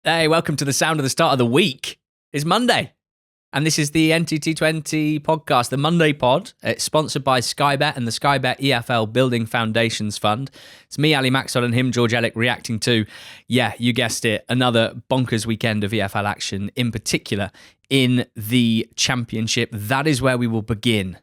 Hey, welcome to the sound of the start of the week. It's Monday, and this is the NTT20 podcast, the Monday pod. It's sponsored by Sky Bet and the Sky Bet EFL Building Foundations Fund. It's me, Ali Maxwell, and him, George Ellick, reacting to, yeah, you guessed it, another bonkers weekend of EFL action, in particular in the Championship. That is where we will begin,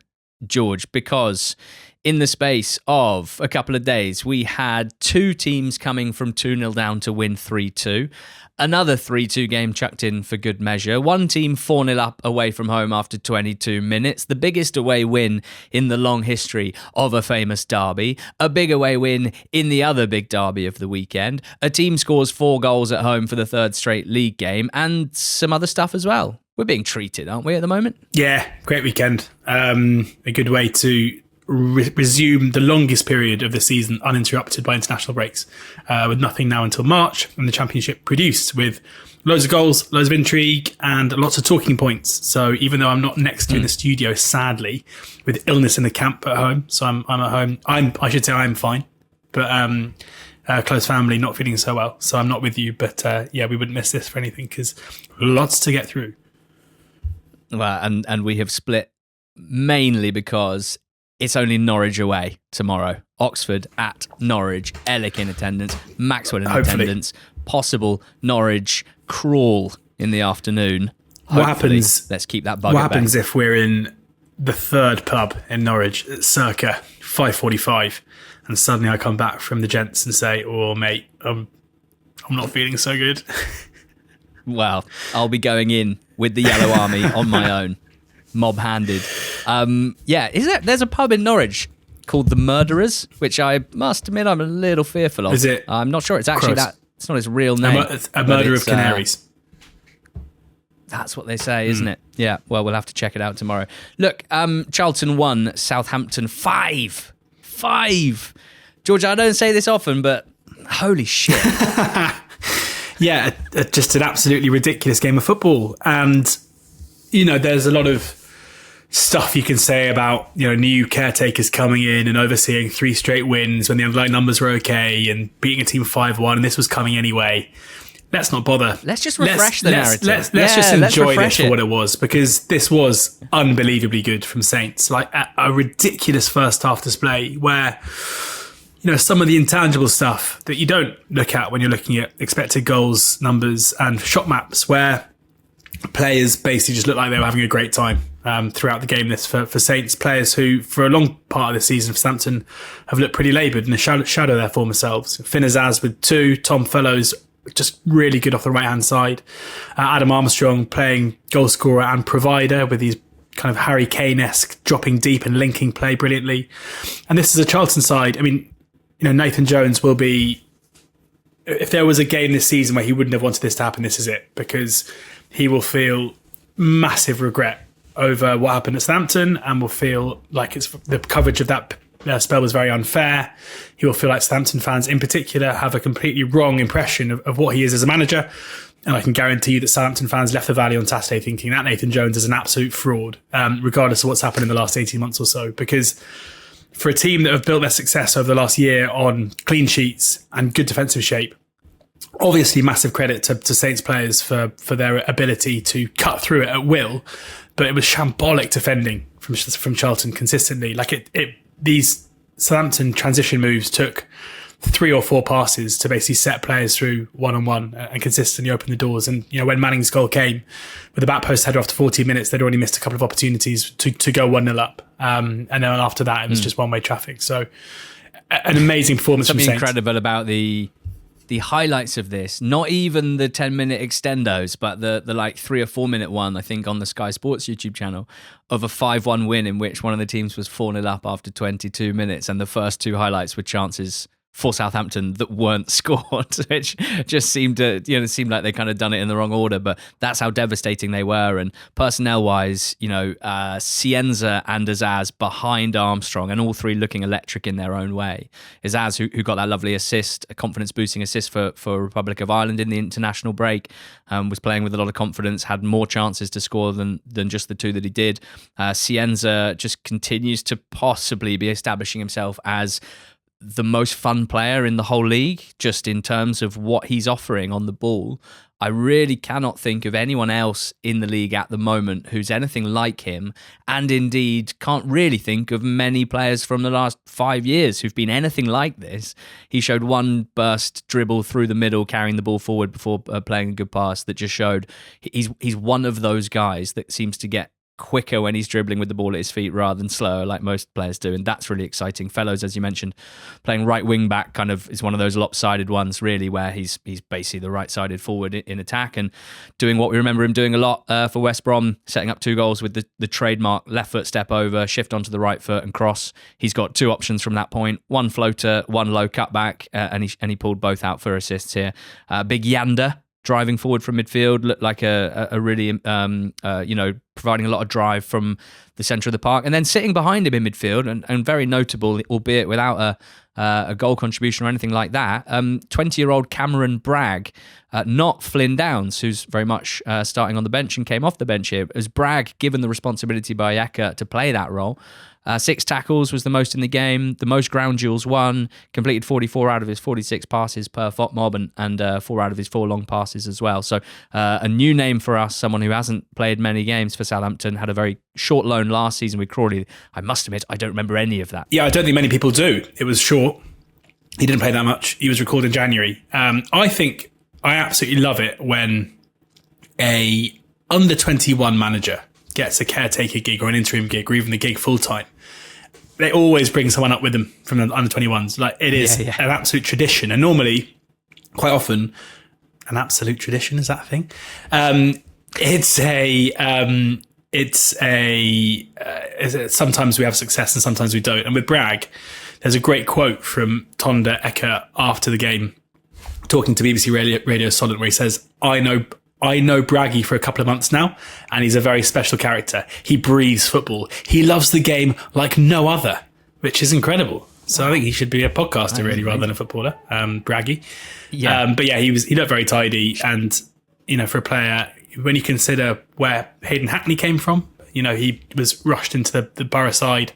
George, because in the space of a couple of days, we had two teams coming from 2-0 down to win 3-2. Another 3-2 game chucked in for good measure. One team 4-0 up away from home after 22 minutes. The biggest away win in the long history of a famous derby. A big away win in the other big derby of the weekend. A team scores 4 goals at home for the third straight league game. And some other stuff as well. We're being treated, aren't we, at the moment? Yeah, great weekend. A good way to resume the longest period of the season uninterrupted by international breaks, with nothing now until March, and the Championship produced with loads of goals, loads of intrigue, and lots of talking points. So even though I'm not next to you in the studio, sadly, with illness in the camp at home, so I'm at home. I should say I'm fine, but close family not feeling so well, so I'm not with you. But yeah, we wouldn't miss this for anything because lots to get through. Well, and we have split mainly because it's only Norwich away tomorrow. Oxford at Norwich. Ellick in attendance. Maxwell in attendance. Possible Norwich crawl in the afternoon. What happens? Let's keep that bug. What happens if we're in the third pub in Norwich at circa 5:45, and suddenly I come back from the gents and say, "Oh, mate, I'm not feeling so good." Well, I'll be going in with the Yellow Army on my own. Mob-handed. Yeah, there's a pub in Norwich called The Murderers, which I must admit I'm a little fearful of. Is it? I'm not sure it's actually that. It's not its real name. A murder of canaries. That's what they say, isn't it? Yeah, well, we'll have to check it out tomorrow. Look, Charlton 1, Southampton 5. George, I don't say this often, but holy shit. Yeah, just an absolutely ridiculous game of football. And, you know, there's a lot of stuff you can say about, you know, new caretakers coming in and overseeing 3 straight wins when the underlying numbers were okay and beating a team 5-1, and this was coming anyway. Let's not bother. Let's just refresh the narrative. Let's just enjoy this for what it was, because this was unbelievably good from Saints. Like a ridiculous first half display where, you know, some of the intangible stuff that you don't look at when you're looking at expected goals numbers and shot maps, where players basically just looked like they were having a great time throughout the game. This for Saints, players who for a long part of the season for Southampton have looked pretty laboured in the shadow of their former selves. Finn Azaz with 2, Tom Fellows just really good off the right hand side, Adam Armstrong playing goal scorer and provider with these kind of Harry Kane-esque dropping deep and linking play brilliantly. And this is a Charlton side. I mean, you know, Nathan Jones will be, if there was a game this season where he wouldn't have wanted this to happen, this is it, because he will feel massive regret over what happened at Southampton and will feel like the coverage of that spell was very unfair. He will feel like Southampton fans in particular have a completely wrong impression of what he is as a manager. And I can guarantee you that Southampton fans left the Valley on Saturday thinking that Nathan Jones is an absolute fraud, regardless of what's happened in the last 18 months or so. Because for a team that have built their success over the last year on clean sheets and good defensive shape, obviously massive credit to Saints players for their ability to cut through it at will, but it was shambolic defending from Charlton consistently. Like these Southampton transition moves took 3 or 4 passes to basically set players through one-on-one and consistently open the doors. And, you know, when Manning's goal came with the back post header after 14 minutes, they'd already missed a couple of opportunities to go 1-0 up. And then after that, it was just one-way traffic. So an amazing performance from Saints. Something incredible about the highlights of this, not even the 10-minute extendos, but the like 3 or 4 minute one, I think, on the Sky Sports YouTube channel, of a 5-1 win in which one of the teams was 4-0 up after 22 minutes, and the first 2 highlights were chances for Southampton that weren't scored, which just seemed like they kind of done it in the wrong order. But that's how devastating they were. And personnel-wise, you know, Cienza and Azaz behind Armstrong, and all 3 looking electric in their own way. Azaz, who got that lovely assist, a confidence-boosting assist for Republic of Ireland in the international break, was playing with a lot of confidence, had more chances to score than just the 2 that he did. Cienza just continues to possibly be establishing himself as the most fun player in the whole league, just in terms of what he's offering on the ball. I really cannot think of anyone else in the league at the moment who's anything like him, and indeed can't really think of many players from the last 5 years who've been anything like this. He showed one burst dribble through the middle, carrying the ball forward before playing a good pass that just showed he's one of those guys that seems to get quicker when he's dribbling with the ball at his feet rather than slower like most players do, and that's really exciting. Fellows, as you mentioned, playing right wing back kind of is one of those lopsided ones really, where he's basically the right-sided forward in attack and doing what we remember him doing a lot for West Brom, setting up 2 goals with the trademark left foot step over, shift onto the right foot and cross. He's got 2 options from that point, 1 floater, 1 low cutback, and he pulled both out for assists here. Big Yander driving forward from midfield, looked like a really, providing a lot of drive from the centre of the park. And then sitting behind him in midfield, and very notable, albeit without a goal contribution or anything like that, 20-year-old Cameron Bragg, not Flynn Downs, who's very much starting on the bench and came off the bench here. As Bragg, given the responsibility by Ecker to play that role, 6 tackles was the most in the game, the most ground duels won, completed 44 out of his 46 passes per FOTMOB, and 4 out of his 4 long passes as well. So a new name for us, someone who hasn't played many games for Southampton, had a very short loan last season with Crawley. I must admit, I don't remember any of that. Yeah, I don't think many people do. It was short. He didn't play that much. He was recalled in January. I absolutely love it when a under-21 manager gets a caretaker gig or an interim gig or even the gig full-time. They always bring someone up with them from the under-21s. Like, it is an absolute tradition. And normally, quite often, an absolute tradition, is that a thing? Sometimes we have success and sometimes we don't. And with Bragg, there's a great quote from Tonda Ecker after the game, talking to BBC Radio Solent, where he says, I know Braggy for a couple of months now, and he's a very special character. He breathes football. He loves the game like no other, which is incredible. So I think he should be a podcaster really, rather than a footballer, Braggy. Yeah. But yeah, he looked very tidy, and for a player, when you consider where Hayden Hackney came from, he was rushed into the Borough side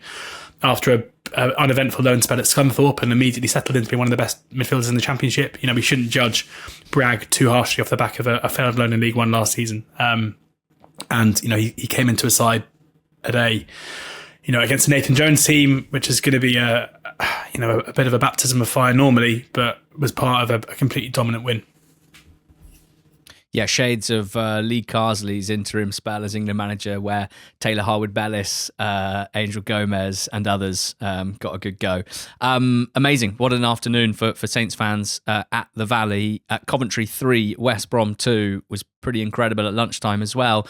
after an uneventful loan spell at Scunthorpe and immediately settled into being one of the best midfielders in the Championship. We shouldn't judge Bragg too harshly off the back of a failed loan in League One last season. He came into a side today, against a Nathan Jones team, which is going to be a bit of a baptism of fire normally, but was part of a completely dominant win. Yeah, shades of Lee Carsley's interim spell as England manager, where Taylor Harwood-Bellis, Angel Gomez and others got a good go. Amazing. What an afternoon for Saints fans at the Valley. Coventry 3, West Brom 2 was pretty incredible at lunchtime as well,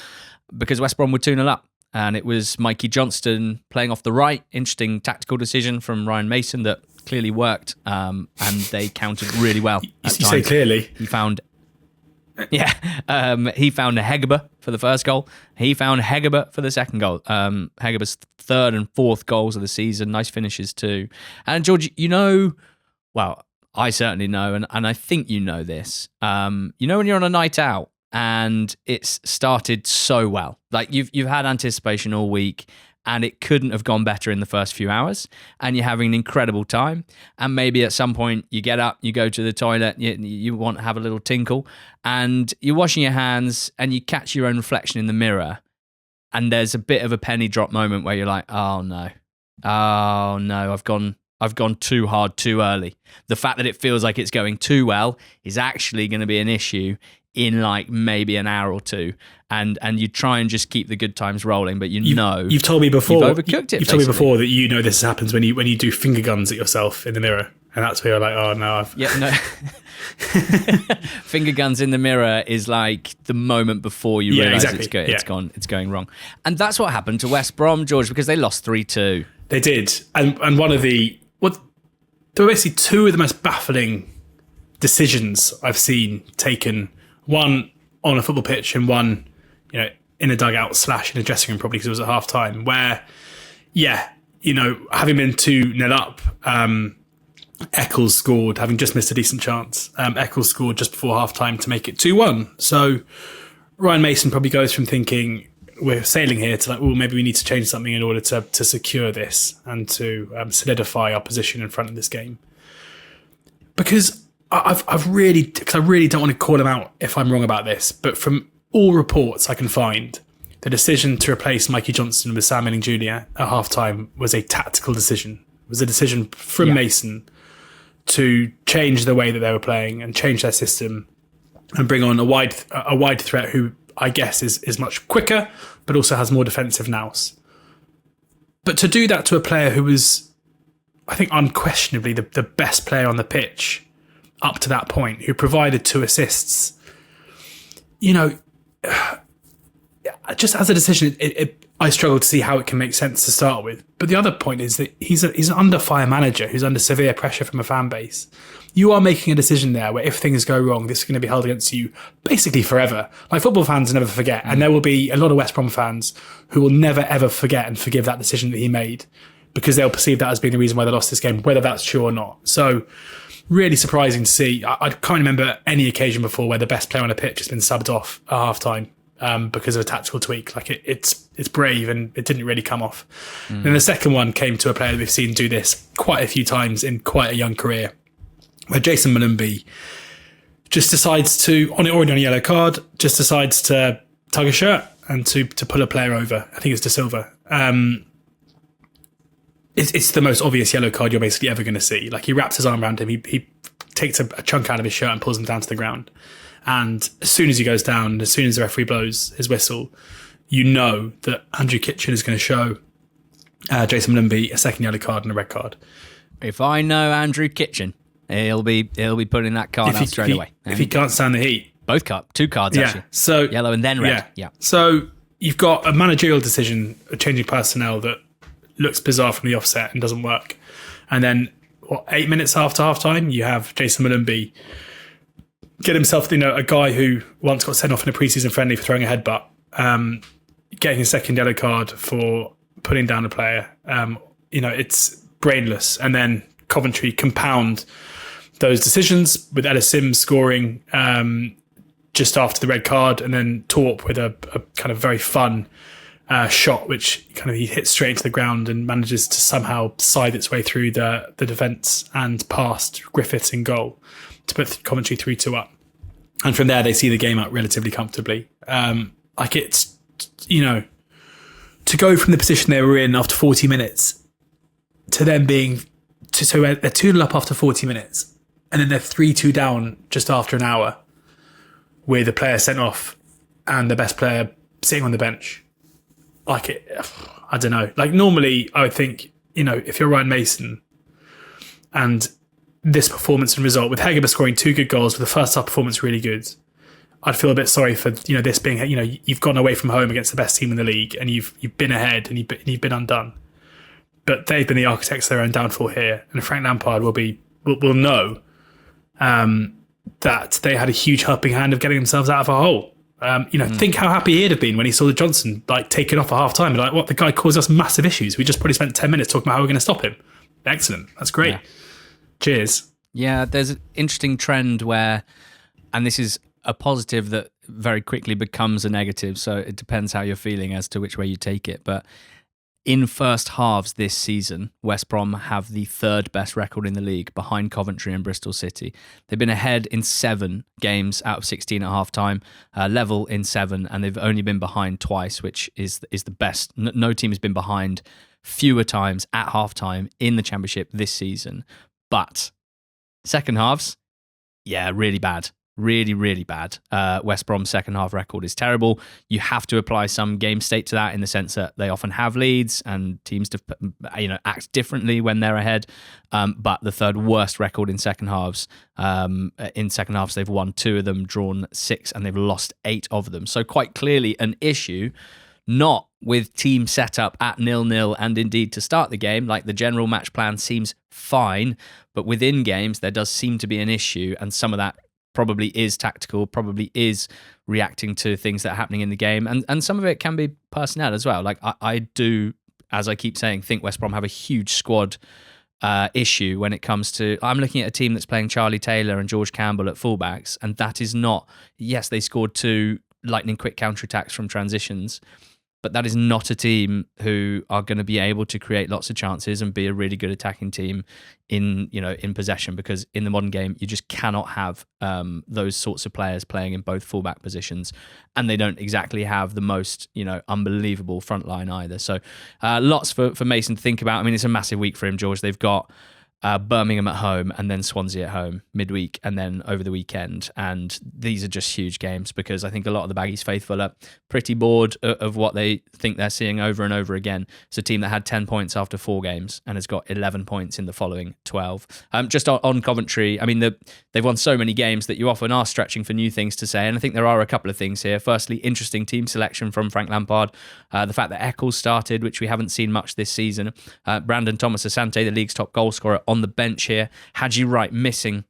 because West Brom were 2-0 up. And it was Mikey Johnston playing off the right. Interesting tactical decision from Ryan Mason that clearly worked, and they countered really well. You say clearly. He found a Hegerber for the first goal. He found Hegerber for the second goal. Hegerber's 3rd and 4th goals of the season. Nice finishes too. And George, well, I certainly know, and I think you know this. When you're on a night out and it's started so well, like you've had anticipation all week, and it couldn't have gone better in the first few hours, and you're having an incredible time, and maybe at some point you get up, you go to the toilet, you want to have a little tinkle, and you're washing your hands, and you catch your own reflection in the mirror, and there's a bit of a penny drop moment where you're like, oh no, I've gone too hard too early. The fact that it feels like it's going too well is actually going to be an issue in like maybe an hour or two, and you try and just keep the good times rolling, but you've told me before you've overcooked it. You've told me before that this happens when you do finger guns at yourself in the mirror, and that's where you're like, oh no, finger guns in the mirror is like the moment before you realise it's going wrong, and that's what happened to West Brom, George, because they lost 3-2. They did, and one of there were basically 2 of the most baffling decisions I've seen taken. One on a football pitch and one, in a dugout / in a dressing room, probably because it was at half time, where, having been 2-0 up, Eccles scored, having just missed a decent chance. Eccles scored just before half time to make it 2-1. So Ryan Mason probably goes from thinking we're sailing here to like, maybe we need to change something in order to secure this and to solidify our position in front of this game. because I really don't want to call him out if I'm wrong about this, but from all reports I can find, the decision to replace Mikey Johnson with Sam Milling Jr. at halftime was a tactical decision. It was a decision from Mason to change the way that they were playing and change their system and bring on a wide threat who I guess is much quicker, but also has more defensive nous. But to do that to a player who was, I think, unquestionably the best player on the pitch up to that point, who provided 2 assists, just as a decision, I struggle to see how it can make sense to start with. But the other point is that he's an under fire manager who's under severe pressure from a fan base. You are making a decision there where if things go wrong, this is going to be held against you basically forever. Like, football fans never forget. And there will be a lot of West Brom fans who will never, ever forget and forgive that decision that he made, because they'll perceive that as being the reason why they lost this game, whether that's true or not. So really surprising to see. I can't remember any occasion before where the best player on a pitch has been subbed off at halftime because of a tactical tweak. Like, it's brave, and it didn't really come off. Then the second one came to a player that we've seen do this quite a few times in quite a young career, where Jason Malumbi just decides to, already on a yellow card, just decides to tug a shirt and to pull a player over. I think it's De Silva. It's the most obvious yellow card you're basically ever going to see. Like, he wraps his arm around him, he takes a chunk out of his shirt and pulls him down to the ground. And as soon as he goes down, as soon as the referee blows his whistle, you know that Andrew Kitchen is going to show Jason Malumbi a second yellow card and a red card. If I know Andrew Kitchen, he'll be putting that card out straight away. If he can't stand the heat. Both cards, 2 cards actually. So yellow and then red. Yeah. So you've got a managerial decision of changing personnel that looks bizarre from the offset and doesn't work. And then 8 minutes after halftime, you have Jason Malumbi get himself, a guy who once got sent off in a preseason friendly for throwing a headbutt, getting a second yellow card for putting down a player. It's brainless. And then Coventry compound those decisions with Ellis Sims scoring just after the red card, and then Torp with a kind of very fun shot, which kind of he hits straight into the ground and manages to somehow side its way through the defence and past Griffiths in goal to put Coventry 3-2 up. And from there, they see the game out relatively comfortably. It's, to go from the position they were in after 40 minutes to them being, so they're 2-0 up after 40 minutes, and then they're 3-2 down just after an hour with a player sent off and the best player sitting on the bench. I don't know. Like, normally I would think, if you're Ryan Mason and this performance and result, with Hegerberg scoring 2 good goals, with the first half performance really good, I'd feel a bit sorry for, this being, you've gone away from home against the best team in the league and you've been ahead and you've been undone. But they've been the architects of their own downfall here. And Frank Lampard will know that they had a huge helping hand of getting themselves out of a hole. Think how happy he'd have been when he saw the Johnson take it off at half time. Like, what, the guy caused us massive issues. We just probably spent 10 minutes talking about how we're going to stop him. Excellent. That's great. Yeah. Cheers. Yeah, there's an interesting trend where, and this is a positive that very quickly becomes a negative, so it depends how you're feeling as to which way you take it. But in first halves this season, West Brom have the 3rd best record in the league, behind Coventry and Bristol City. They've been ahead in 7 games out of 16 at half-time, level in 7, and they've only been behind twice, which is the best. No team has been behind fewer times at half-time in the Championship this season. But second halves, really bad. Really, really bad. West Brom's second half record is terrible. You have to apply some game state to that, in the sense that they often have leads and teams act differently when they're ahead. But the 3rd worst record in second halves. In second halves, they've won 2 of them, drawn 6, and they've lost 8 of them. So quite clearly an issue, not with team setup at 0-0 and indeed to start the game. Like, the general match plan seems fine, but within games there does seem to be an issue, and some of that probably is tactical, probably is reacting to things that are happening in the game, and some of it can be personnel as well. Like, I do, as I keep saying, think West Brom have a huge squad issue when it comes to, I'm looking at a team that's playing Charlie Taylor and George Campbell at fullbacks, and that is not, yes, they scored 2 lightning quick counterattacks from transitions, but that is not a team who are going to be able to create lots of chances and be a really good attacking team in possession, because in the modern game you just cannot have those sorts of players playing in both fullback positions, and they don't exactly have the most unbelievable front line either. So lots for Mason to think about. I mean, it's a massive week for him, George. They've got Birmingham at home and then Swansea at home midweek and then over the weekend, and these are just huge games because I think a lot of the Baggies faithful are pretty bored of what they think they're seeing over and over again. It's a team that had 10 points after 4 games and has got 11 points in the following 12. Just on Coventry, I mean, they've won so many games that you often are stretching for new things to say, and I think there are a couple of things here. Firstly, interesting team selection from Frank Lampard. The fact that Eccles started, which we haven't seen much this season. Brandon Thomas Asante, the league's top goal scorer, on the bench here. Haji Wright missing,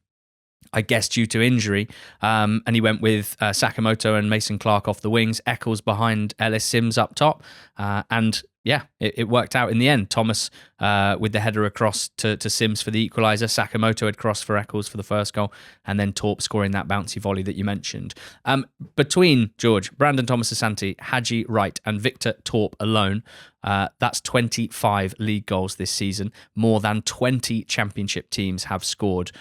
I guess, due to injury. And he went with Sakamoto and Mason Clark off the wings, Eccles behind Ellis Sims up top. And yeah, it worked out in the end. Thomas with the header across to Sims for the equaliser. Sakamoto had crossed for Eccles for the first goal. And then Torp scoring that bouncy volley that you mentioned. Between, George, Brandon Thomas Asante, Haji Wright and Victor Torp alone, that's 25 league goals this season. More than 20 championship teams have scored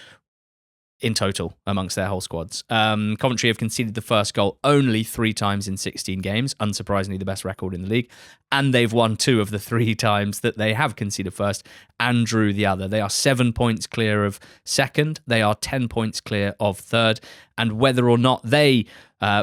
in total amongst their whole squads. Coventry have conceded the first goal only 3 times in 16 games, unsurprisingly the best record in the league, and they've won 2 of the 3 times that they have conceded first and drew the other. They are 7 points clear of second, they are 10 points clear of third, and whether or not they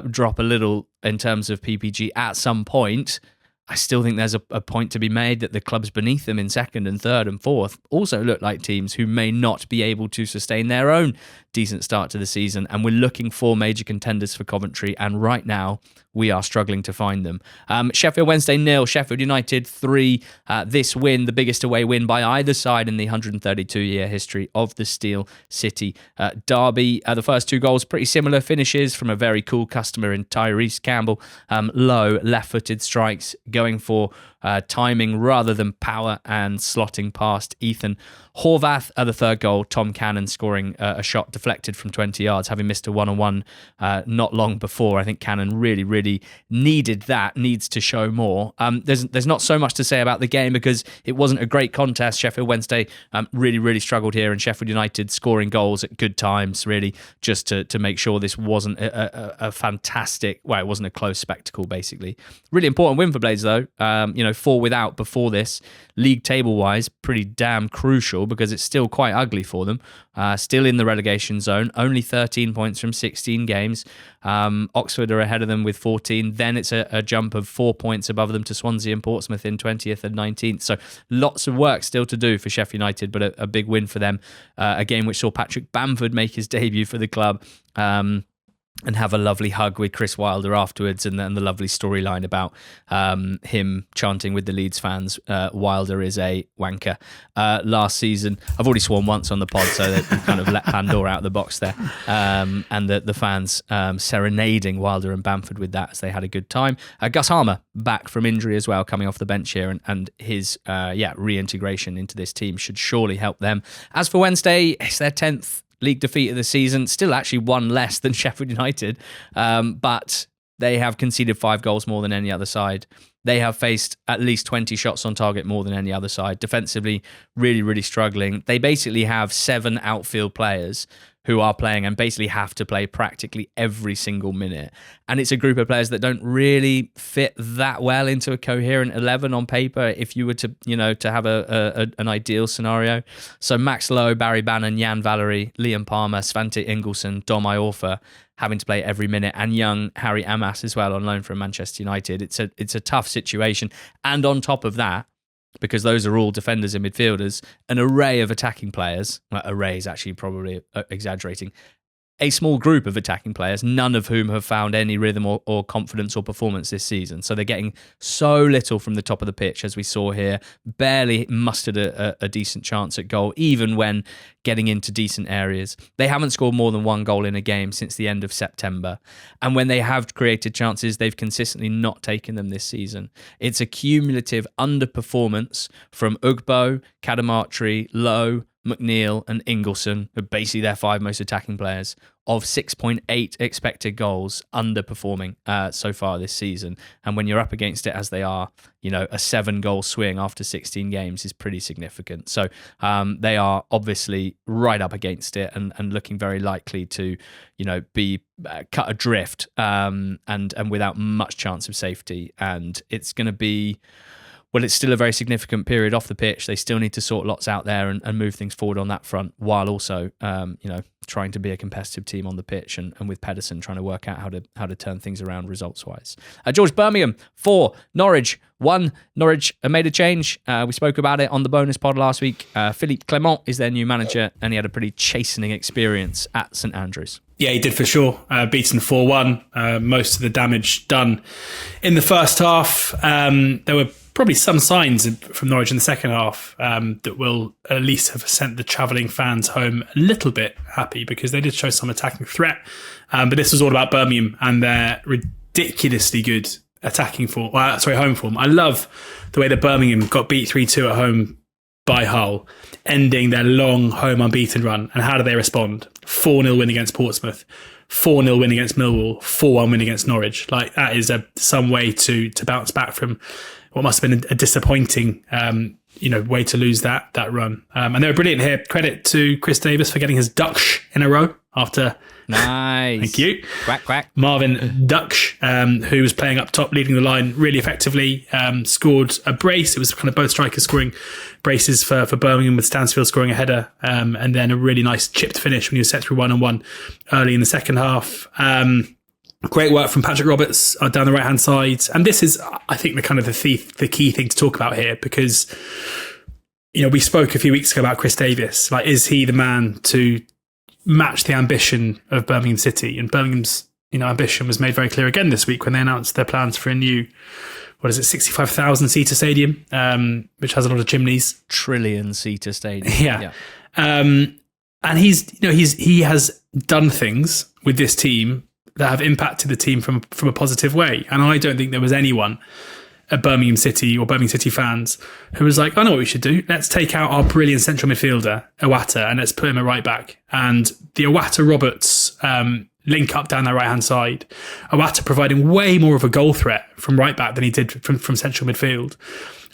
drop a little in terms of PPG at some point, I still think there's a point to be made that the clubs beneath them in second and third and fourth also look like teams who may not be able to sustain their own decent start to the season. And we're looking for major contenders for Coventry. And right now, we are struggling to find them. Sheffield Wednesday 0, Sheffield United 3. This win, the biggest away win by either side in the 132-year history of the Steel City derby. The first 2 goals, pretty similar finishes from a very cool customer in Tyrese Campbell. Low, left-footed strikes, going for timing rather than power and slotting past Ethan Horvath. The third goal, Tom Cannon scoring a shot deflected from 20 yards, having missed a one-on-one not long before. I think Cannon really needs to show more. There's not so much to say about the game because it wasn't a great contest. Sheffield Wednesday really struggled here, and Sheffield United scoring goals at good times, really, just to make sure this wasn't a fantastic, well, it wasn't a close spectacle, basically. Really important win for Blades, though. 4 without before this, league table-wise, pretty damn crucial because it's still quite ugly for them. Still in the relegation zone, only 13 points from 16 games. Oxford are ahead of them with 14. Then it's a jump of 4 points above them to Swansea and Portsmouth in 20th and 19th. So lots of work still to do for Sheffield United, but a big win for them. A game which saw Patrick Bamford make his debut for the club. And have a lovely hug with Chris Wilder afterwards, and then the lovely storyline about him chanting with the Leeds fans, Wilder is a wanker, last season. I've already sworn once on the pod, so that we kind of let Pandora out of the box there. And the fans serenading Wilder and Bamford with that as they had a good time. Gus Harmer back from injury as well, coming off the bench here, and his reintegration into this team should surely help them. As for Wednesday, it's their 10th league defeat of the season, still actually one less than Sheffield United, but they have conceded 5 goals more than any other side. They have faced at least 20 shots on target more than any other side. Defensively, really struggling. They basically have 7 outfield players who are playing and basically have to play practically every single minute. And it's a group of players that don't really fit that well into a coherent 11 on paper if you were to, to have an ideal scenario. So Max Lowe, Barry Bannon, Jan Valery, Liam Palmer, Svante Ingolson, Dom Iorfa having to play every minute, and young Harry Amas as well on loan from Manchester United. It's a tough situation. And on top of that, because those are all defenders and midfielders, an array of attacking players. Well, array is actually probably exaggerating. A small group of attacking players, none of whom have found any rhythm or confidence or performance this season. So they're getting so little from the top of the pitch, as we saw here. Barely mustered a decent chance at goal, even when getting into decent areas. They haven't scored more than 1 goal in a game since the end of September. And when they have created chances, they've consistently not taken them this season. It's a cumulative underperformance from Ugbo, Kadamatri, Lowe, McNeil and Ingleson, who are basically their 5 most attacking players, of 6.8 expected goals, underperforming so far this season. And when you're up against it as they are, a 7-goal swing after 16 games is pretty significant. So they are obviously right up against it and looking very likely to, be cut adrift and without much chance of safety. And it's going to be... Well, it's still a very significant period off the pitch. They still need to sort lots out there and move things forward on that front, while also, trying to be a competitive team on the pitch and with Pedersen trying to work out how to turn things around results-wise. George, Birmingham 4, Norwich 1. Norwich made a change. We spoke about it on the bonus pod last week. Philippe Clement is their new manager, and he had a pretty chastening experience at St Andrews. Yeah, he did for sure. Beaten 4-1. Most of the damage done in the first half. There were probably some signs from Norwich in the second half that will at least have sent the travelling fans home a little bit happy, because they did show some attacking threat. But this was all about Birmingham and their ridiculously good home form. I love the way that Birmingham got beat 3-2 at home by Hull, ending their long home unbeaten run. And how do they respond? 4-0 win against Portsmouth, 4-0 win against Millwall, 4-1 win against Norwich. Like, that is some way to bounce back from what must have been a disappointing way to lose that run. And they were brilliant here. Credit to Chris Davis for getting his Dutch in a row after... Nice. Thank you. Quack. Marvin Dutch, who was playing up top, leading the line really effectively, scored a brace. It was kind of both strikers scoring braces for Birmingham, with Stansfield scoring a header, and then a really nice chipped finish when he was set through 1-on-1 early in the second half. Great work from Patrick Roberts down the right-hand side. And this is, I think, the key thing to talk about here, because, we spoke a few weeks ago about Chris Davis. Like, is he the man to match the ambition of Birmingham City? And Birmingham's, ambition was made very clear again this week when they announced their plans for a new, 65,000-seater stadium, which has a lot of chimneys. Trillion-seater stadium. Yeah. And he has done things with this team that have impacted the team from a positive way. And I don't think there was anyone at Birmingham City or Birmingham City fans who was like, I know what we should do. Let's take out our brilliant central midfielder, Iwata, and let's put him at right back. And the Iwata-Roberts link up down their right-hand side, Iwata providing way more of a goal threat from right back than he did from central midfield.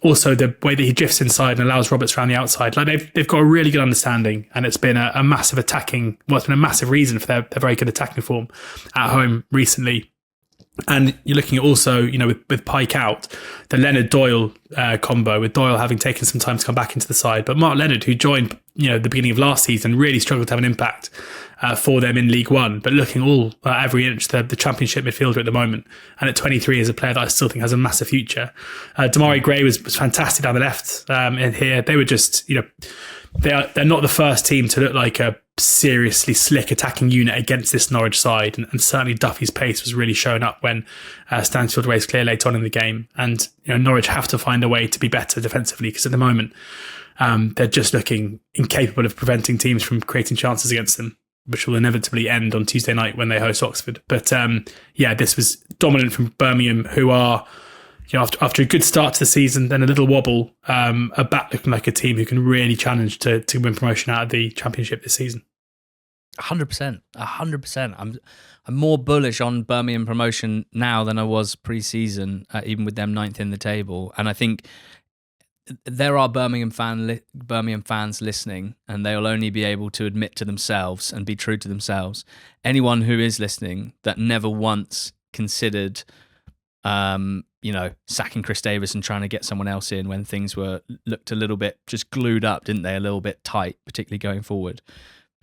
Also, the way that he drifts inside and allows Roberts around the outside. Like, they've got a really good understanding, and it's been a massive it's been a massive reason for their very good attacking form at home recently. And you're looking at also, with Pike out, the Leonard-Doyle combo, with Doyle having taken some time to come back into the side. But Mark Leonard, who joined, the beginning of last season, really struggled to have an impact for them in League One, but looking all every inch the Championship midfielder at the moment. And at 23 is a player that I still think has a massive future. Damari Gray was fantastic down the left in here. They were just, they're not the first team to look like a seriously slick attacking unit against this Norwich side, and certainly Duffy's pace was really showing up when Stansfield raised clear late on in the game. And Norwich have to find a way to be better defensively, because at the moment they're just looking incapable of preventing teams from creating chances against them, which will inevitably end on Tuesday night when they host Oxford. But this was dominant from Birmingham, who are, after a good start to the season, then a little wobble, are back looking like a team who can really challenge to win promotion out of the Championship this season. 100%. I'm more bullish on Birmingham promotion now than I was pre-season, even with them 9th in the table. And I think there are Birmingham fans listening, and they'll only be able to admit to themselves and be true to themselves. Anyone who is listening that never once considered, sacking Chris Davis and trying to get someone else in when things looked a little bit just glued up, didn't they? A little bit tight, particularly going forward.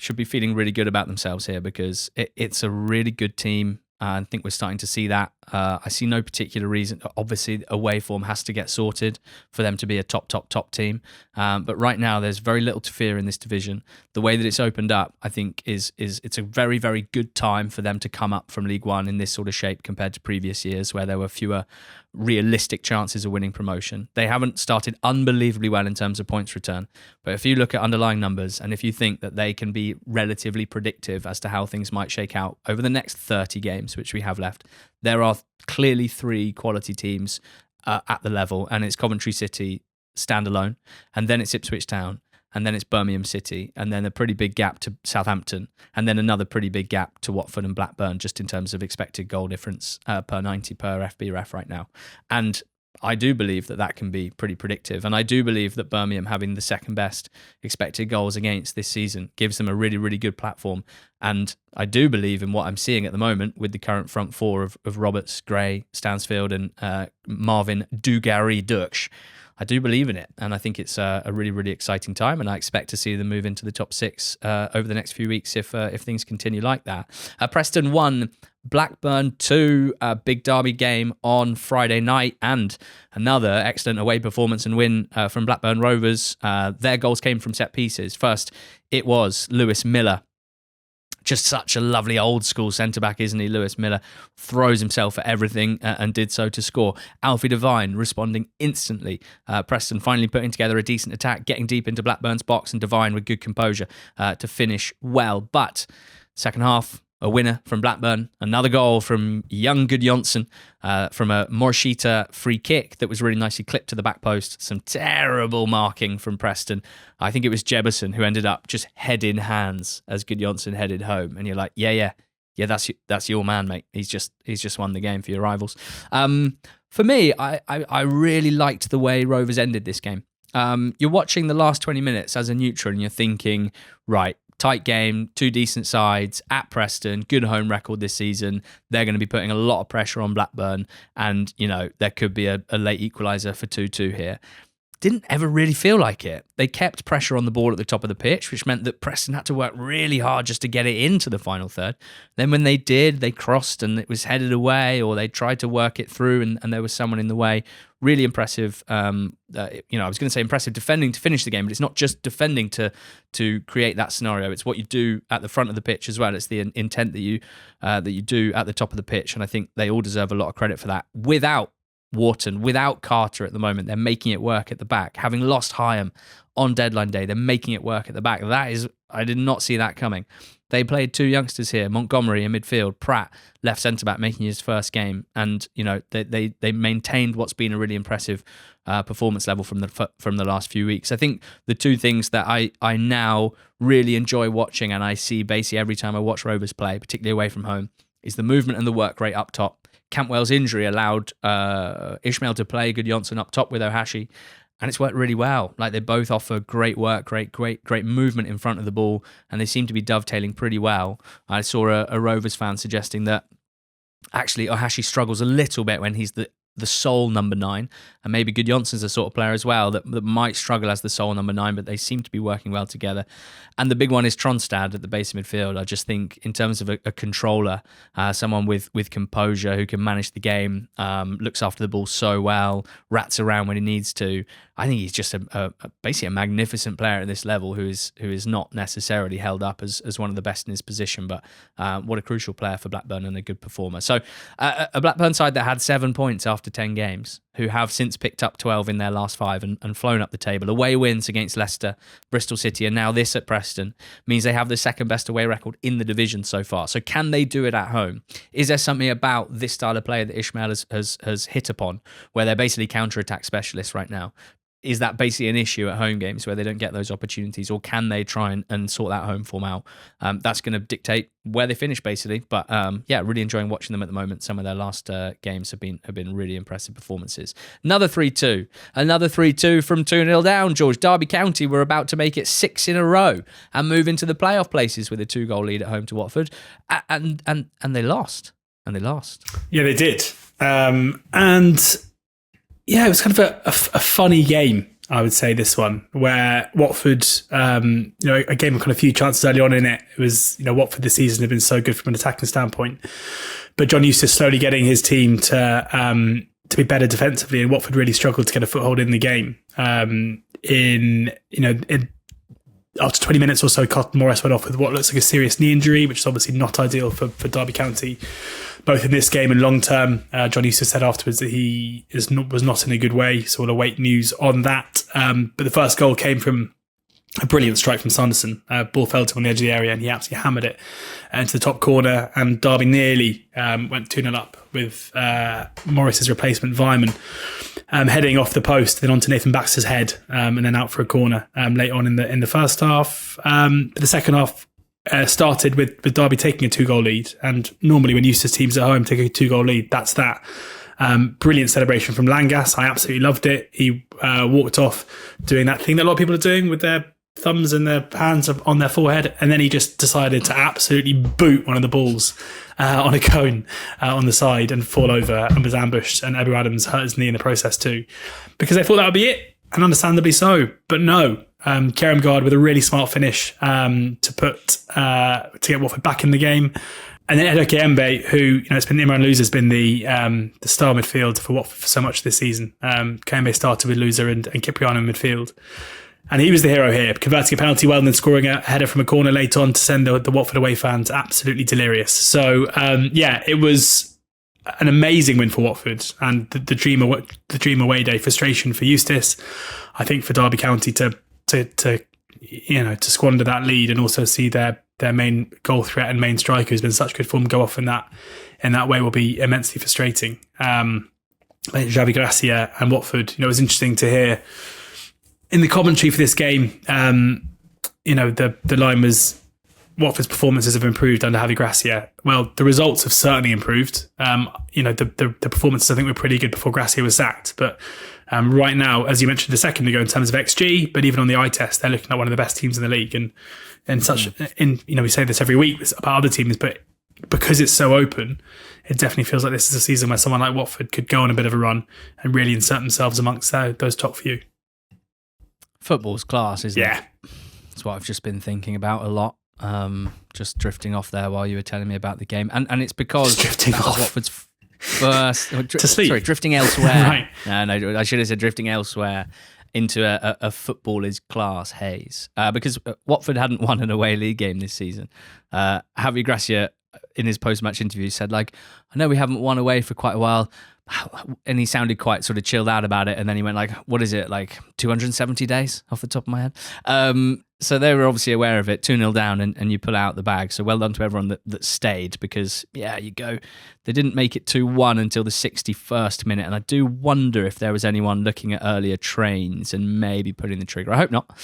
Should be feeling really good about themselves here, because it's a really good team. I think we're starting to see that. I see no particular reason. Obviously, away form has to get sorted for them to be a top team. But right now, there's very little to fear in this division. The way that it's opened up, I think, is it's a very, very good time for them to come up from League One in this sort of shape compared to previous years, where there were fewer realistic chances of winning promotion. They haven't started unbelievably well in terms of points return, but if you look at underlying numbers, and if you think that they can be relatively predictive as to how things might shake out over the next 30 games, which we have left, there are clearly 3 quality teams at the level, and it's Coventry City standalone, and then it's Ipswich Town, and then it's Birmingham City, and then a pretty big gap to Southampton, and then another pretty big gap to Watford and Blackburn, just in terms of expected goal difference per 90 per FBref right now. And I do believe that can be pretty predictive, and I do believe that Birmingham having the second best expected goals against this season gives them a really, really good platform. And I do believe in what I'm seeing at the moment with the current front four of Roberts, Gray, Stansfield, and Marvin Dugarry-Dutch. I do believe in it, and I think it's a really, really exciting time, and I expect to see them move into the top six over the next few weeks if things continue like that. Preston 1, Blackburn 2, a big derby game on Friday night, and another excellent away performance and win from Blackburn Rovers. Their goals came from set pieces. First, it was Lewis Miller. Just such a lovely old school centre-back, isn't he? Lewis Miller throws himself at everything and did so to score. Alfie Devine responding instantly. Preston finally putting together a decent attack, getting deep into Blackburn's box, and Devine with good composure to finish well. But second half, a winner from Blackburn, another goal from young Gudjonsson from a Morishita free kick that was really nicely clipped to the back post. Some terrible marking from Preston. I think it was Jebberson who ended up just head in hands as Gudjonsson headed home. And you're like, yeah, that's your man, mate. He's just won the game for your rivals. For me, I really liked the way Rovers ended this game. You're watching the last 20 minutes as a neutral and you're thinking, right, tight game, two decent sides at Preston, good home record this season. They're going to be putting a lot of pressure on Blackburn, and there could be a late equaliser for 2-2 here. Didn't ever really feel like it. They kept pressure on the ball at the top of the pitch, which meant that Preston had to work really hard just to get it into the final third. Then when they did, they crossed and it was headed away, or they tried to work it through and there was someone in the way. Really impressive. I was going to say impressive defending to finish the game, but it's not just defending to create that scenario. It's what you do at the front of the pitch as well. It's the intent that you do at the top of the pitch, and I think they all deserve a lot of credit for that. Without Wharton, without Carter at the moment, they're making it work at the back. Having lost Hyam on deadline day, they're making it work at the back. I did not see that coming. They played two youngsters here, Montgomery in midfield, Pratt left centre-back making his first game, and they maintained what's been a really impressive performance level from the last few weeks. I think the two things that I now really enjoy watching, and I see basically every time I watch Rovers play, particularly away from home, is the movement and the work rate up top. Cantwell's injury allowed Ishmael to play Gudjonsson up top with Ohashi, and it's worked really well. Like, they both offer great work, great movement in front of the ball, and they seem to be dovetailing pretty well. I saw a Rovers fan suggesting that actually Ohashi struggles a little bit when he's the sole number 9, and maybe Gudjonsson's the sort of player as well that might struggle as the sole number 9, but they seem to be working well together. And the big one is Tronstad at the base of midfield. I just think in terms of a controller, someone with composure who can manage the game, looks after the ball so well, rats around when he needs to. I think he's just basically a magnificent player at this level who is not necessarily held up as one of the best in his position, but what a crucial player for Blackburn and a good performer. So a Blackburn side that had 7 points after 10 games, who have since picked up 12 in their last 5 and flown up the table. Away wins against Leicester, Bristol City, and now this at Preston means they have the second best away record in the division so far. So can they do it at home? Is there something about this style of player that Ishmael has hit upon, where they're basically counter-attack specialists right now? Is that basically an issue at home games where they don't get those opportunities, or can they try and sort that home form out? That's going to dictate where they finish, basically. But really enjoying watching them at the moment. Some of their last games have been really impressive performances. Another 3-2 from 2-0 down. George, Derby County were about to make it 6 in a row and move into the playoff places with a 2-goal lead at home to Watford, and they lost. Yeah, they did. Yeah, it was kind of a funny game, I would say, this one, where Watford, a game with kind of a few chances early on in it. It was, Watford this season have been so good from an attacking standpoint. But John Eustace slowly getting his team to be better defensively, and Watford really struggled to get a foothold in the game. After 20 minutes or so, Cotton Morris went off with what looks like a serious knee injury, which is obviously not ideal for Derby County, both in this game and long term. John Eustace said afterwards that he was not in a good way, so we'll await news on that. But the first goal came from a brilliant strike from Sanderson. Ball fell to him on the edge of the area and he absolutely hammered it into the top corner, and Derby nearly went 2-0 up with Morris's replacement Vyman heading off the post, then onto Nathan Baxter's head, and then out for a corner late on in the first half. The second half started with Derby taking a 2-goal lead, and normally when Eustace teams at home take a 2-goal lead, that's that. Brilliant celebration from Langas. I absolutely loved it. He walked off doing that thing that a lot of people are doing with their thumbs and their hands on their forehead, and then he just decided to absolutely boot one of the balls on a cone on the side and fall over, and was ambushed, and Ebu Adams hurt his knee in the process too, because they thought that would be it, and understandably so. But no, Kerem Gard with a really smart finish to get Watford back in the game. And then Edoke Embe, who, it's been Imran Loser's been the star midfield for Watford for so much this season. Kembe started with Loser and Cipriano in midfield. And he was the hero here, converting a penalty well and then scoring a header from a corner late on to send the Watford away fans absolutely delirious. So, it was an amazing win for Watford, and the dream away day. Frustration for Eustace, I think, for Derby County to squander that lead and also see their main goal threat and main striker who's been such good form go off in that way will be immensely frustrating. Javi Gracia and Watford, it was interesting to hear in the commentary for this game, the line was Watford's performances have improved under Javi Gracia. Well, the results have certainly improved. The performances I think were pretty good before Gracia was sacked, but right now, as you mentioned a second ago, in terms of XG, but even on the eye test, they're looking at one of the best teams in the league. And we say this every week about other teams, but because it's so open, it definitely feels like this is a season where someone like Watford could go on a bit of a run and really insert themselves amongst those top few. Football's class, isn't it? That's what I've just been thinking about a lot. Just drifting off there while you were telling me about the game, and it's because drifting off. Watford's first to sleep. Sorry, drifting elsewhere. Right. No, I should have said drifting elsewhere into a footballer's class haze, because Watford hadn't won an away league game this season. Javi Gracia, in his post-match interview, said, I know we haven't won away for quite a while, and he sounded quite sort of chilled out about it, and then he went what is it, 270 days off the top of my head? So they were obviously aware of it, 2-0 down, and you pull out the bag. So well done to everyone that stayed, because, you go. They didn't make it 2-1 until the 61st minute, and I do wonder if there was anyone looking at earlier trains and maybe putting the trigger. I hope not.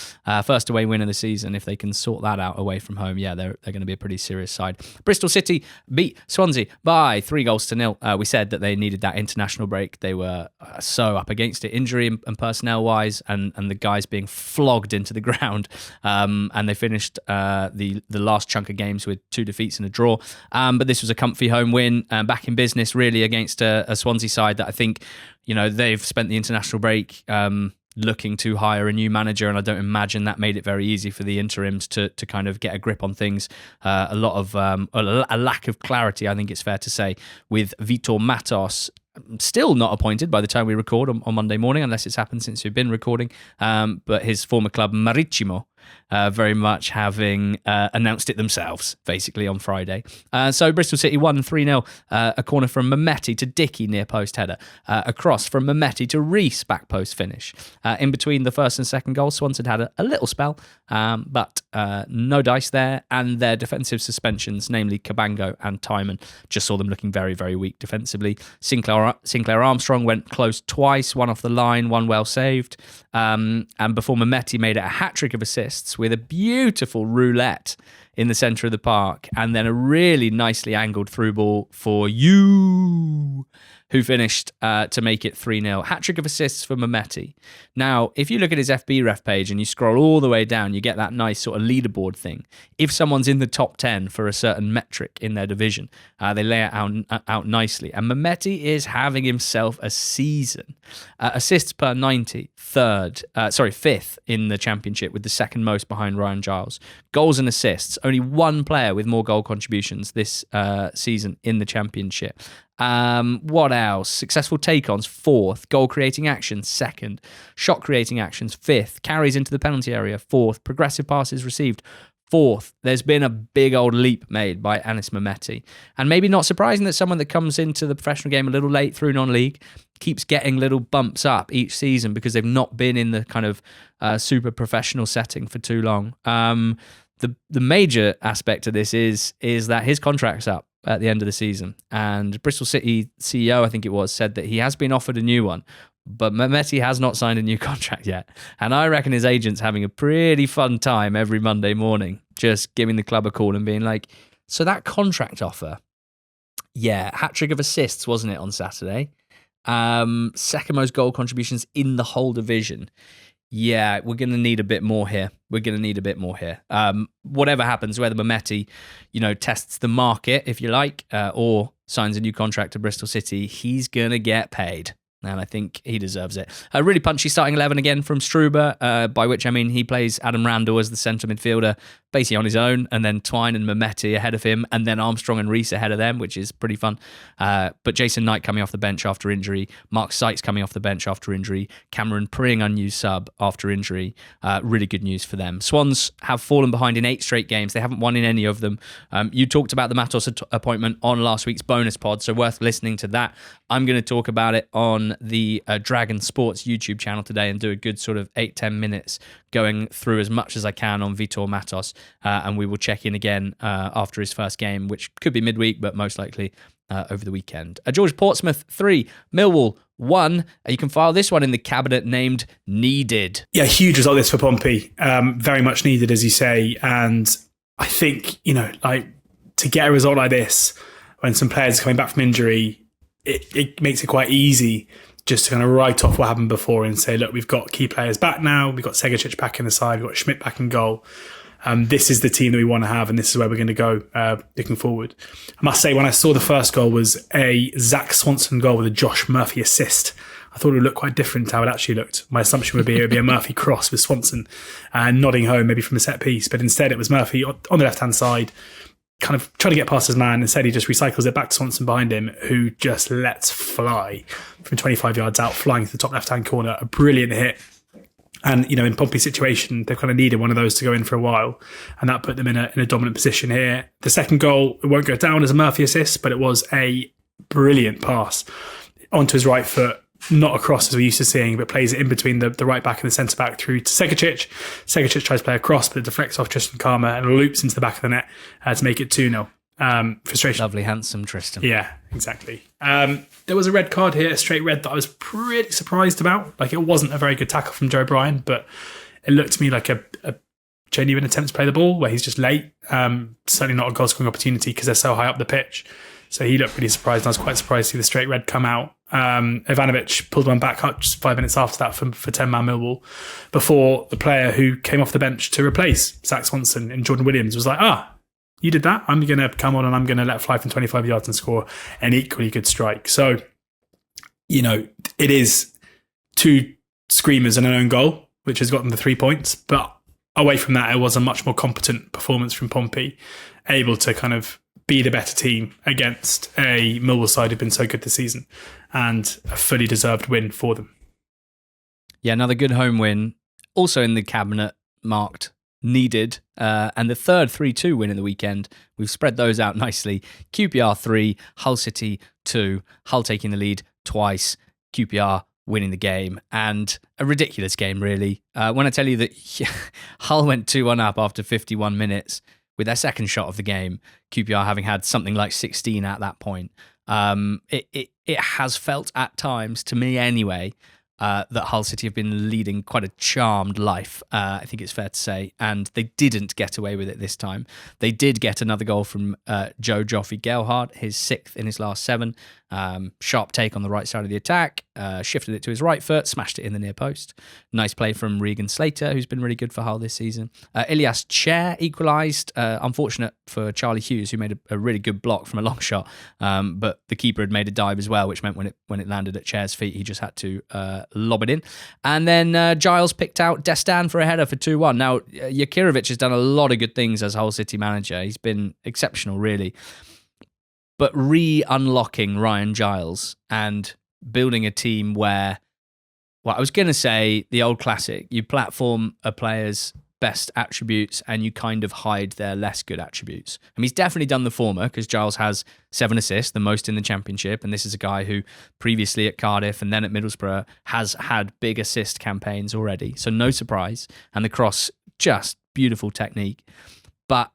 First away win of the season. If they can sort that out away from home, they're going to be a pretty serious side. Bristol City beat Swansea by 3-0. We said that they needed that international break. They were so up against it, injury and personnel-wise, and the guys being flogged into the ground. And they finished the last chunk of games with 2 defeats and a draw. But this was a comfy home win, back in business really against a Swansea side that I think, they've spent the international break looking to hire a new manager, and I don't imagine that made it very easy for the interims to kind of get a grip on things. A lot of a lack of clarity, I think it's fair to say, with Vitor Matos still not appointed by the time we record on Monday morning, unless it's happened since we've been recording. But his former club, Marittimo, very much having announced it themselves, basically, on Friday. So Bristol City won 3-0. A corner from Mehmeti to Dickey, near post header. A cross from Mehmeti to Rees, back post finish. In between the first and second goal, Swansea had a little spell, but no dice there. And their defensive suspensions, namely Cabango and Timon, just saw them looking very, very weak defensively. Sinclair Armstrong went close twice, one off the line, one well saved. And before Mehmeti made it a hat-trick of assists with a beautiful roulette in the centre of the park, and then a really nicely angled through ball for you, who finished to make it 3-0. Hat-trick of assists for Mehmeti. Now, if you look at his FB ref page and you scroll all the way down, you get that nice sort of leaderboard thing. If someone's in the top 10 for a certain metric in their division, they lay it out nicely. And Mehmeti is having himself a season. Assists per 90, fifth in the championship, with the second most behind Ryan Giles. Goals and assists, only one player with more goal contributions this season in the championship. What else? Successful take-ons, 4th. Goal-creating actions, 2nd. Shot-creating actions, 5th. Carries into the penalty area, 4th. Progressive passes received, 4th. There's been a big old leap made by Anis Mehmeti. And maybe not surprising that someone that comes into the professional game a little late through non-league keeps getting little bumps up each season because they've not been in the kind of super professional setting for too long. The major aspect of this is that his contract's up at the end of the season. And Bristol City CEO, I think it was, said that he has been offered a new one, but Mehmeti has not signed a new contract yet. And I reckon his agent's having a pretty fun time every Monday morning, just giving the club a call and being like, so that contract offer, hat-trick of assists, wasn't it, on Saturday? Second most goal contributions in the whole division. Yeah, we're going to need a bit more here. Whatever happens, whether Mehmeti, tests the market, if you like, or signs a new contract to Bristol City, he's going to get paid. And I think he deserves it. A really punchy starting 11 again from Struber, by which I mean he plays Adam Randall as the centre midfielder, basically on his own, and then Twine and Mehmeti ahead of him, and then Armstrong and Reese ahead of them, which is pretty fun. But Jason Knight coming off the bench after injury, Mark Sykes coming off the bench after injury, Cameron Pring unused sub after injury. Really good news for them. Swans have fallen behind in 8 straight games. They haven't won in any of them. You talked about the Matos appointment on last week's bonus pod, so worth listening to that. I'm going to talk about it on the Dragon Sports YouTube channel today and do a good sort of 8-10 minutes going through as much as I can on Vitor Matos, and we will check in again after his first game, which could be midweek, but most likely over the weekend. George, Portsmouth 3, Millwall 1. You can file this one in the cabinet named Needed. Yeah, huge result this for Pompey. Very much needed, as you say, and I think, to get a result like this when some players are coming back from injury, it makes it quite easy just to kind of write off what happened before and say, look, we've got key players back now. We've got Segicic back in the side. We've got Schmidt back in goal. This is the team that we want to have, and this is where we're going to go looking forward. I must say, when I saw the first goal was a Zach Swanson goal with a Josh Murphy assist, I thought it would look quite different to how it actually looked. My assumption would be it would be a Murphy cross with Swanson nodding home, maybe from a set piece. But instead, it was Murphy on the left-hand side, kind of trying to get past his man. Instead, he just recycles it back to Swanson behind him, who just lets fly from 25 yards out, flying to the top left-hand corner. A brilliant hit. And, in Pompey's situation, they've kind of needed one of those to go in for a while. And that put them in a dominant position here. The second goal, it won't go down as a Murphy assist, but it was a brilliant pass onto his right foot. Not a cross as we're used to seeing, but plays it in between the right back and the centre back through to Segicic. Segicic tries to play a cross, but it deflects off Tristan Karma and loops into the back of the net to make it 2-0. Frustration. Lovely, handsome Tristan. Yeah, exactly. There was a red card here, a straight red, that I was pretty surprised about. Like, it wasn't a very good tackle from Joe Bryan, but it looked to me like a genuine attempt to play the ball where he's just late. Certainly not a goal scoring opportunity because they're so high up the pitch. So he looked really surprised, and I was quite surprised to see the straight red come out. Ivanovic pulled one back up just 5 minutes after that for 10-man Millwall, before the player who came off the bench to replace Zach Swanson and Jordan Williams was like, you did that? I'm going to come on and I'm going to let fly from 25 yards and score an equally good strike. So, it is 2 screamers and an own goal, which has gotten the 3 points. But away from that, it was a much more competent performance from Pompey, able to kind of be the better team against a Millwall side who've been so good this season, and a fully deserved win for them. Yeah, another good home win. Also in the cabinet marked Needed. And the third 3-2 win in the weekend. We've spread those out nicely. QPR 3, Hull City 2. Hull taking the lead twice. QPR winning the game. And a ridiculous game, really. When I tell you that Hull went 2-1 up after 51 minutes with their second shot of the game, QPR having had something like 16 at that point. It has felt at times, to me anyway, that Hull City have been leading quite a charmed life, I think it's fair to say, and they didn't get away with it this time. They did get another goal from Joe Joffe Gelhardt, his 6th in his last 7. Sharp take on the right side of the attack, shifted it to his right foot, smashed it in the near post. Nice play from Regan Slater, who's been really good for Hull this season. Ilias Chair equalised. Unfortunate for Charlie Hughes, who made a really good block from a long shot, but the keeper had made a dive as well, which meant when it landed at Chair's feet, he just had to lob it in. And then Giles picked out Destan for a header for 2-1. Now, Jakirovic has done a lot of good things as Hull City manager. He's been exceptional, really. But re-unlocking Ryan Giles and building a team where, well, I was going to say the old classic, you platform a player's best attributes and you kind of hide their less good attributes. I mean, he's definitely done the former because Giles has 7 assists, the most in the Championship, and this is a guy who previously at Cardiff and then at Middlesbrough has had big assist campaigns already, so no surprise. And the cross, just beautiful technique. But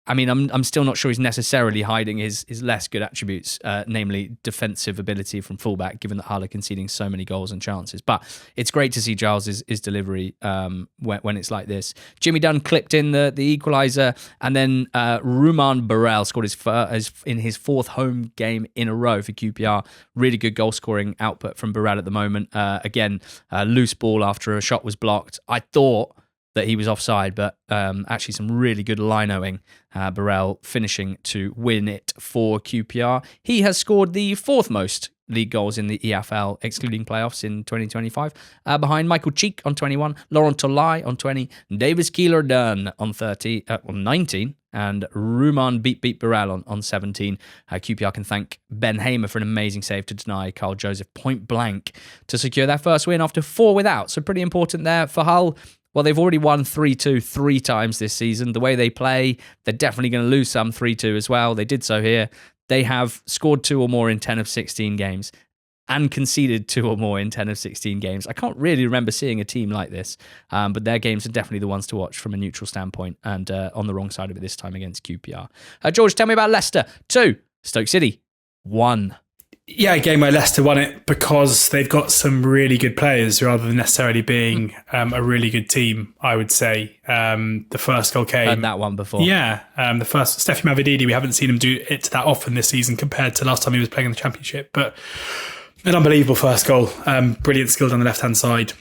I mean, I'm still not sure he's necessarily hiding his less good attributes, namely defensive ability from fullback, given that Hull are conceding so many goals and chances. But it's great to see Giles' delivery when it's like this. Jimmy Dunn clipped in the equaliser, and then Ruman Burrell scored in his 4th home game in a row for QPR. Really good goal-scoring output from Burrell at the moment. Again, loose ball after a shot was blocked. I thought that he was offside, but actually some really good linoing. Burrell finishing to win it for QPR. He has scored the 4th most league goals in the EFL, excluding playoffs in 2025, behind Michael Cheek on 21, Laurent Tolai on 20, Davis Keeler-Dunn on 19, and Ruman beat Burrell on 17. QPR can thank Ben Hamer for an amazing save to deny Carl Joseph point blank to secure their first win after 4 without. So pretty important there for Hull. Well, they've already won 3-2 3 times this season. The way they play, they're definitely going to lose some 3-2 as well. They did so here. They have scored 2 or more in 10 of 16 games and conceded 2 or more in 10 of 16 games. I can't really remember seeing a team like this, but their games are definitely the ones to watch from a neutral standpoint, and on the wrong side of it this time against QPR. George, tell me about Leicester. 2, Stoke City 1. Yeah, a game where Leicester won it because they've got some really good players rather than necessarily being a really good team, I would say. The first goal came... Heard that one before. Yeah, the first... Steffi Mavididi, we haven't seen him do it that often this season compared to last time he was playing in the Championship. But an unbelievable first goal. Brilliant skill on the left-hand side.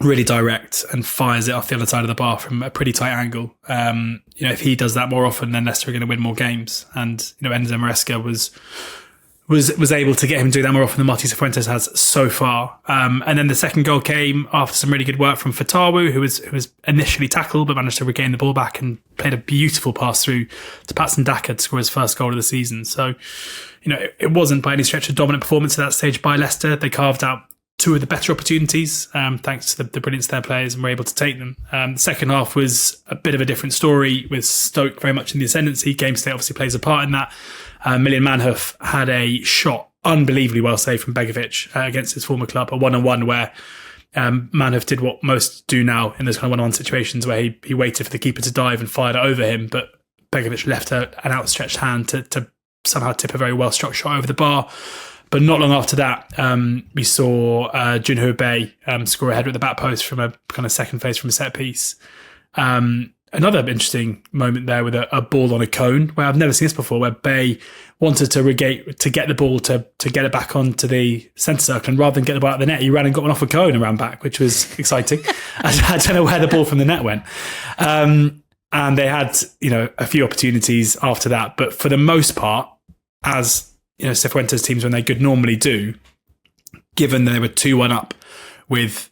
Really direct and fires it off the other side of the bar from a pretty tight angle. If he does that more often, then Leicester are going to win more games. And, Enzo Maresca was able to get him to do that more often than Martí Cifuentes has so far. And then the second goal came after some really good work from Fatawu, who was initially tackled but managed to regain the ball back and played a beautiful pass through to Patson Daka to score his first goal of the season. So, it wasn't by any stretch a dominant performance at that stage by Leicester. They carved out 2 of the better opportunities, thanks to the brilliance of their players, and were able to take them. The second half was a bit of a different story, with Stoke very much in the ascendancy. Game state obviously plays a part in that. Milian Manhoef had a shot unbelievably well saved from Begovic against his former club, a 1-on-1 where Manhoef did what most do now in those kind of 1-on-1 situations, where he waited for the keeper to dive and fired it over him, but Begovic left an outstretched hand to somehow tip a very well-struck shot over the bar. But not long after that, we saw Junho Bay score a header at the back post from a kind of second phase from a set piece. Another interesting moment there with a ball on a cone, where I've never seen this before, where Bay wanted to get the ball to get it back onto the centre circle, and rather than get the ball out of the net, he ran and got one off a cone and ran back, which was exciting. I don't know where the ball from the net went. And they had, a few opportunities after that, but for the most part, as Cifuentes teams, when they could normally do, given they were 2-1 up with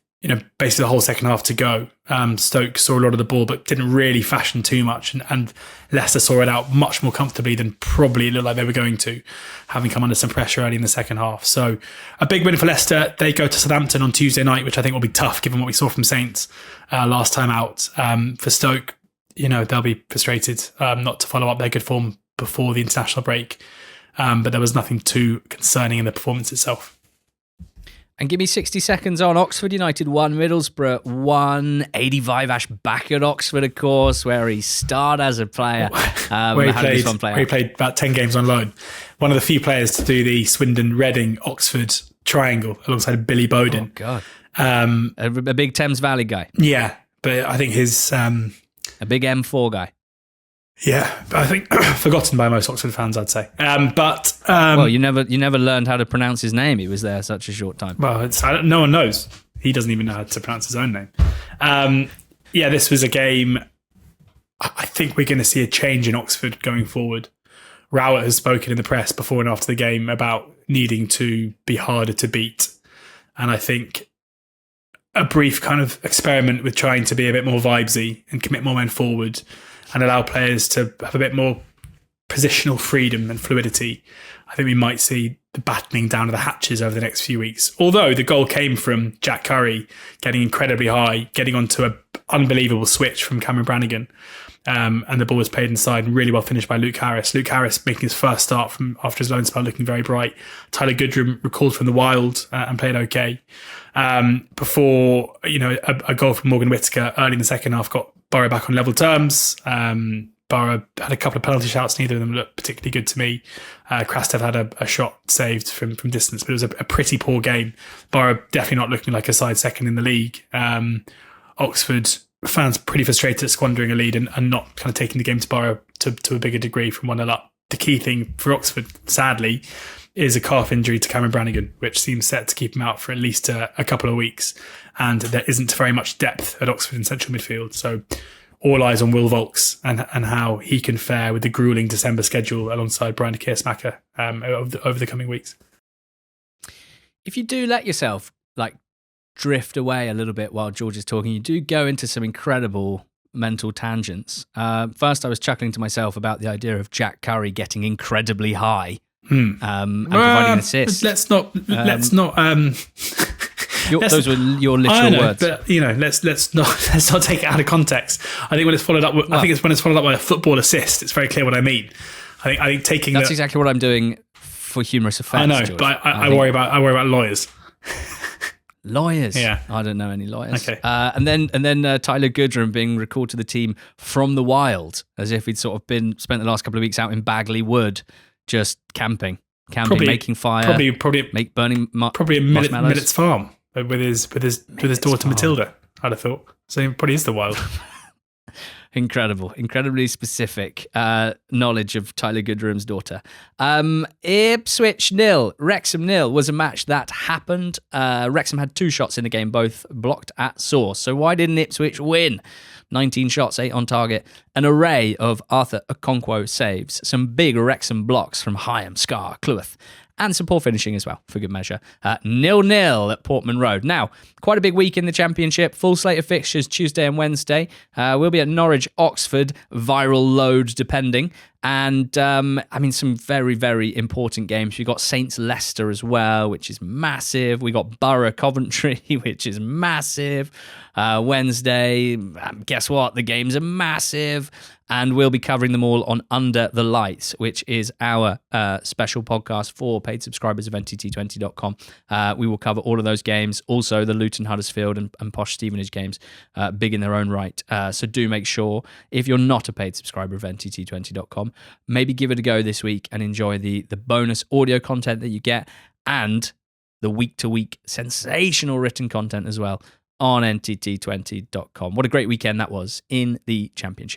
basically the whole second half to go, Stoke saw a lot of the ball but didn't really fashion too much, and Leicester saw it out much more comfortably than probably it looked like they were going to, having come under some pressure early in the second half. So a big win for Leicester. They go to Southampton on Tuesday night, which I think will be tough given what we saw from Saints last time out. For Stoke, they'll be frustrated not to follow up their good form before the international break. But there was nothing too concerning in the performance itself. And give me 60 seconds on Oxford United 1, Middlesbrough 1. 85 Ash back at Oxford, of course, where he starred as a player. Where he played about 10 games on loan. One of the few players to do the Swindon-Reading-Oxford triangle alongside Billy Bowden. Oh, God. A big Thames Valley guy. Yeah, but I think his... a big M4 guy. Yeah, I think forgotten by most Oxford fans, I'd say. Well, you never learned how to pronounce his name. He was there such a short time. Well, no one knows. He doesn't even know how to pronounce his own name. This was a game. I think we're going to see a change in Oxford going forward. Rowett has spoken in the press before and after the game about needing to be harder to beat, and I think a brief kind of experiment with trying to be a bit more vibesy and commit more men forward and allow players to have a bit more positional freedom and fluidity. I think we might see the battening down of the hatches over the next few weeks. Although the goal came from Jack Curry getting incredibly high, getting onto an unbelievable switch from Cameron Brannigan. And the ball was played inside and really well finished by Luke Harris. Luke Harris making his first start from after his loan spell, looking very bright. Tyler Goodrum recalled from the Wild and played okay. Before, a goal from Morgan Whittaker early in the second half got Borough back on level terms. Borough had a couple of penalty shouts. Neither of them looked particularly good to me. Krastev had a shot saved from distance, but it was a pretty poor game. Borough definitely not looking like a side second in the league. Oxford fans pretty frustrated at squandering a lead and not kind of taking the game to Borough to a bigger degree from 1-0 up. The key thing for Oxford, sadly, is a calf injury to Cameron Brannigan, which seems set to keep him out for at least a couple of weeks. And there isn't very much depth at Oxford in central midfield. So all eyes on Will Volks and how he can fare with the gruelling December schedule alongside Brian de Keersmacher over the coming weeks. If you do let yourself drift away a little bit while George is talking, you do go into some incredible mental tangents. First, I was chuckling to myself about the idea of Jack Curry getting incredibly high and providing an assist. Let's not. Those were your literal words. But let's not take it out of context. I think when it's followed up, by a football assist, it's very clear what I mean. I think taking that's exactly what I'm doing for humorous effect. I know, George. but I worry about lawyers. Lawyers. Yeah. I don't know any lawyers. Okay. And then Tyler Goodrum being recalled to the team from the Wild, as if he'd sort of spent the last couple of weeks out in Bagley Wood, just camping, making fire, probably burning probably a Millet's farm with his daughter Matilda. I'd have thought. So he probably is the Wild. Incredibly specific knowledge of Tyler Goodrum's daughter. Ipswich 0, Wrexham 0 was a match that happened. Wrexham had 2 shots in the game, both blocked at source. So why didn't Ipswich win? 19 shots, 8 on target, an array of Arthur Okonkwo saves, some big Wrexham blocks from Hyam, Scar, Cleworth, and some poor finishing as well, for good measure. 0-0 at Portman Road. Now, quite a big week in the Championship. Full slate of fixtures Tuesday and Wednesday. We'll be at Norwich, Oxford, viral load depending. And, some very, very important games. We've got Saints Leicester as well, which is massive. We got Borough Coventry, which is massive. Wednesday, guess what? The games are massive. And we'll be covering them all on Under the Lights, which is our special podcast for paid subscribers of NTT20.com. We will cover all of those games. Also, the Luton, Huddersfield and Posh Stevenage games, big in their own right. So do make sure, if you're not a paid subscriber of NTT20.com, maybe give it a go this week and enjoy the bonus audio content that you get and the week-to-week sensational written content as well on NTT20.com. What a great weekend that was in the Championship.